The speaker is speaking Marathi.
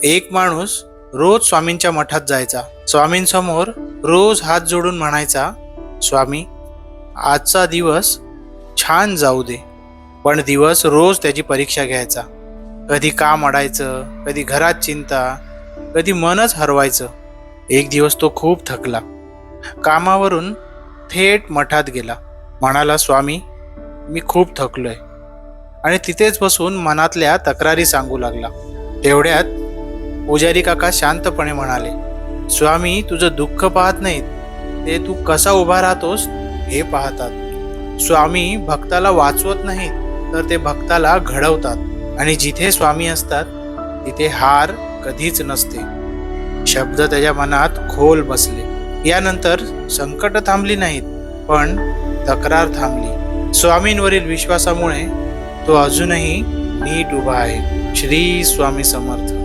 एक माणूस रोज स्वामींच्या मठात जायचा. स्वामींसमोर रोज हात जोडून म्हणायचा, स्वामी, आजचा दिवस छान जाऊ दे. पण दिवस रोज त्याची परीक्षा घ्यायचा. कधी काम अडायचं, कधी घरात चिंता, कधी मनच हरवायचं. एक दिवस तो खूप थकला. कामावरून थेट मठात गेला. म्हणाला, स्वामी, मी खूप थकलोय. आणि तिथेच बसून मनातल्या तक्रारी सांगू लागला. तेवढ्यात पुजारी काका शांतपणे म्हणाले, स्वामी तुझं दुःख पाहत नाहीत, ते तू कसा उभा राहतोस हे पाहतात. स्वामी भक्ताला वाचवत नाहीत, तर ते भक्ताला घडवतात. आणि जिथे स्वामी असतात तिथे हार कधीच नसते. शब्द त्याच्या मनात खोल बसले. यानंतर संकट थांबली नाहीत, पण तक्रार थांबली. स्वामींवरील विश्वासामुळे तो अजूनही नीट उभा आहे. श्री स्वामी समर्थ.